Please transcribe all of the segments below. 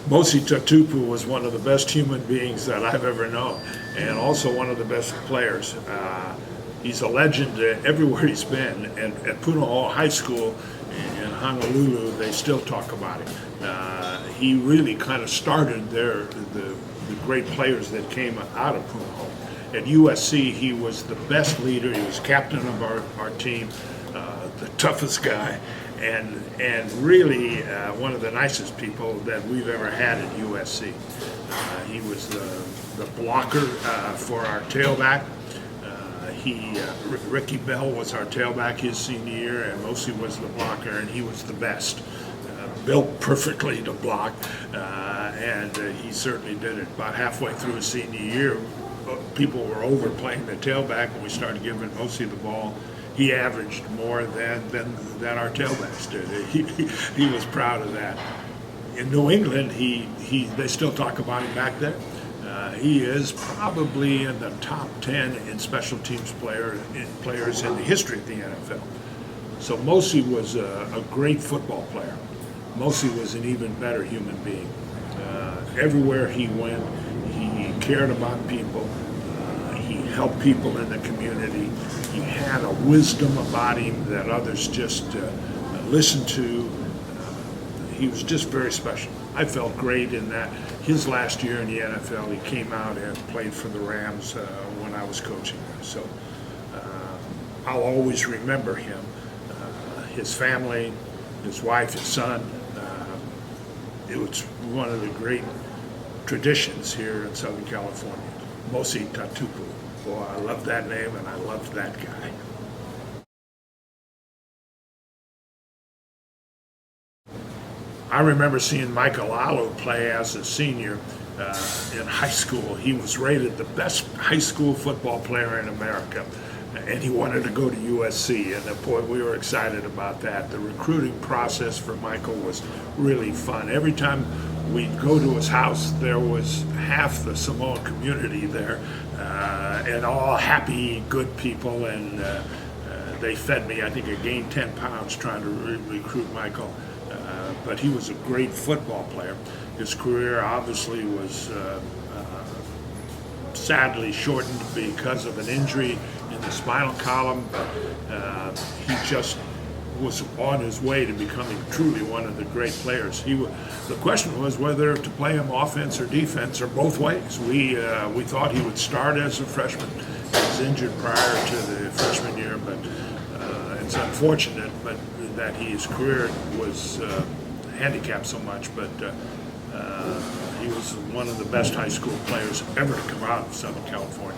Mosi Tatupu was one of the best human beings that I've ever known, and also one of the best players. He's a legend everywhere he's been. At Punahou High School in Honolulu, they still talk about him. He really kind of started the great players that came out of Punahou. At USC, he was the best leader. He was captain of our team, the toughest guy, and really one of the nicest people that we've ever had at USC. He was the blocker for our tailback. Ricky Bell was our tailback his senior year, and Mosi was the blocker, and he was the best. Built perfectly to block, and he certainly did it. About halfway through his senior year, people were overplaying the tailback, and we started giving Mosi the ball. He averaged more than our tailbacks did. He was proud of that. In New England, they still talk about him back then. He is probably in the top 10 in special teams players in the history of the NFL. So Mosi was a great football player. Mosi was an even better human being. Everywhere he went, he cared about people. He helped people in the community. He had a wisdom about him that others just listened to. He was just very special. I felt great in that his last year in the NFL, he came out and played for the Rams when I was coaching them. So I'll always remember him, his family, his wife, his son. It was one of the great traditions here in Southern California. Mosi Tatupu. Boy, I love that name and I loved that guy. I remember seeing Michael Alu play as a senior in high school. He was rated the best high school football player in America, and he wanted to go to USC, and boy, we were excited about that. The recruiting process for Michael was really fun. Every time we'd go to his house, there was half the Samoan community there, and all happy, good people, and they fed me. I think I gained 10 pounds trying to recruit Michael. But he was a great football player. His career obviously was sadly shortened because of an injury in the spinal column, but he just was on his way to becoming truly one of the great players. The question was whether to play him offense or defense or both ways. We thought he would start as a freshman. He was injured prior to the freshman year, but it's unfortunate that his career was handicapped so much, but he was one of the best high school players ever to come out of Southern California.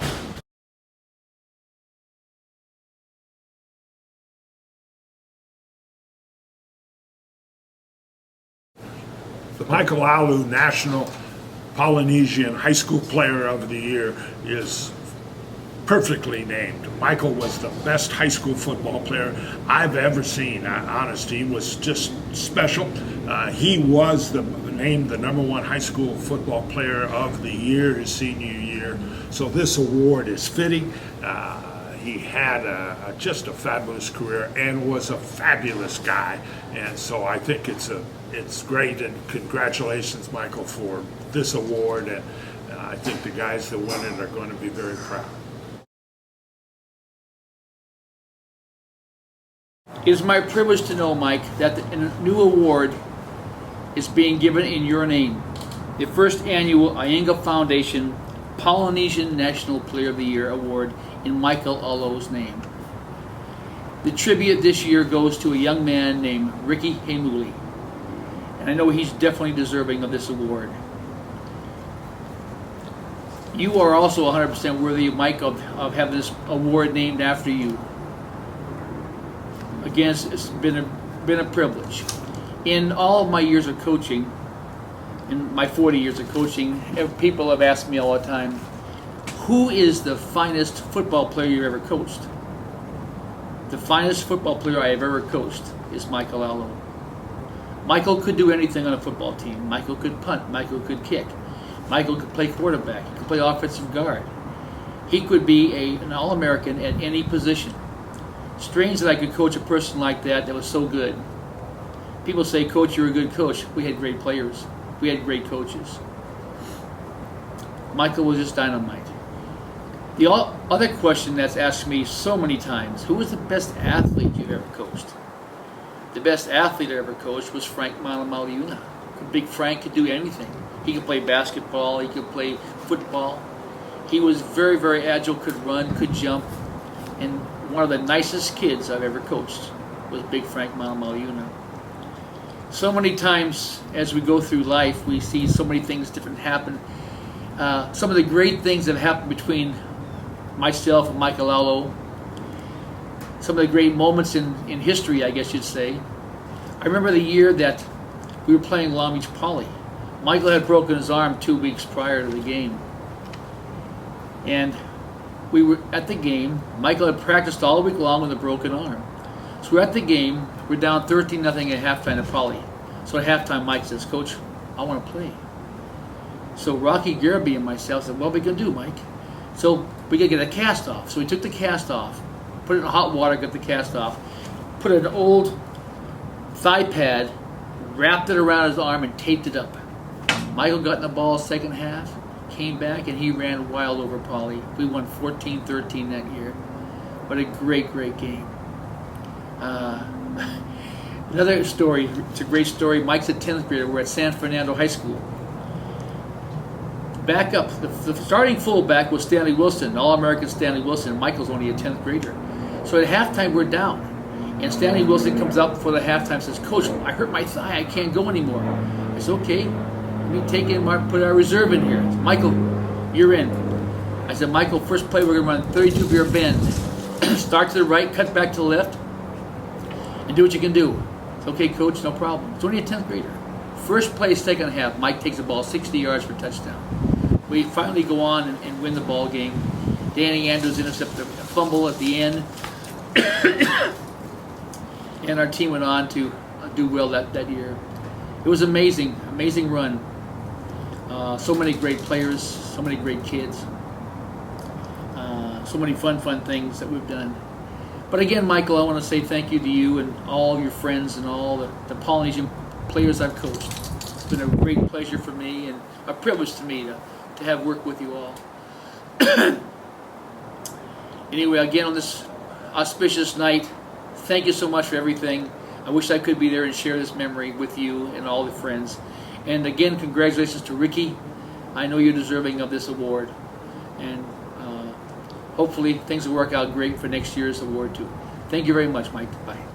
The Michael Alu National Polynesian High School Player of the Year is perfectly named. Michael was the best high school football player I've ever seen. Honest, he was just special. He was named the #1 high school football player of the year his senior year. So this award is fitting. He had just a fabulous career and was a fabulous guy. And so I think it's great, and congratulations, Michael, for this award. And I think the guys that win it are going to be very proud. It is my privilege to know, Mike, that a new award is being given in your name. The first annual Ainga Foundation Polynesian National Player of the Year Award in Michael Alu's name. The tribute this year goes to a young man named Ricky Hemuli, and I know he's definitely deserving of this award. You are also 100% worthy, Mike, of having this award named after you. Again, it's been a privilege. In all of my years of coaching, in my 40 years of coaching, people have asked me all the time, who is the finest football player you ever coached? The finest football player I have ever coached is Michael Alu. Michael could do anything on a football team. Michael could punt. Michael could kick. Michael could play quarterback. He could play offensive guard. He could be an All-American at any position. Strange that I could coach a person like that was so good. People say, Coach, you're a good coach. We had great players. We had great coaches. Michael was just dynamite. The other question that's asked me so many times, who was the best athlete you've ever coached? The best athlete I ever coached was Frank Malamaliuna. Big Frank could do anything. He could play basketball, he could play football. He was very, very agile, could run, could jump, and one of the nicest kids I've ever coached was Big Frank Malamaliuna. So many times as we go through life, we see so many things different happen. Some of the great things that have happened between myself and Michael Allo, some of the great moments in history, I guess you'd say. I remember the year that we were playing Long Beach Poly. Michael had broken his arm 2 weeks prior to the game. And we were at the game. Michael had practiced all week long with a broken arm. So we're at the game. We're down 13-0 at halftime to Poly. So at halftime, Mike says, "Coach, I want to play." So Rocky Garabee and myself said, "What are we going to do, Mike?" So we got to get a cast off. So we took the cast off, put it in hot water, got the cast off, put an old thigh pad, wrapped it around his arm, and taped it up. Michael got in the ball second half, came back, and he ran wild over Poly. We won 14-13 that year. What a great, great game. Another story, it's a great story. Mike's a 10th grader. We're at San Fernando High School. Back up, the starting fullback was Stanley Wilson, All-American Stanley Wilson. Michael's only a 10th grader. So at halftime, we're down. And Stanley Wilson comes up before the halftime and says, "Coach, I hurt my thigh. I can't go anymore." I said, "Okay, let me take in, put our reserve in here." Said, "Michael, you're in." I said, "Michael, first play, we're going to run 32-veer bend. Start to the right, cut back to the left, and do what you can do." It's "Okay, Coach, no problem." It's only a 10th grader. First play, second half, Mike takes the ball 60 yards for a touchdown. We finally go on and win the ball game. Danny Andrews intercepted a fumble at the end. And our team went on to do well that year. It was amazing, amazing run. So many great players, so many great kids. So many fun things that we've done. But again, Michael, I want to say thank you to you and all of your friends and all the Polynesian players I've coached. It's been a great pleasure for me and a privilege to me to have worked with you all. Anyway, again, on this auspicious night, thank you so much for everything. I wish I could be there and share this memory with you and all the friends. And again, congratulations to Ricky. I know you're deserving of this award. And hopefully things will work out great for next year's award too. Thank you very much, Mike. Bye.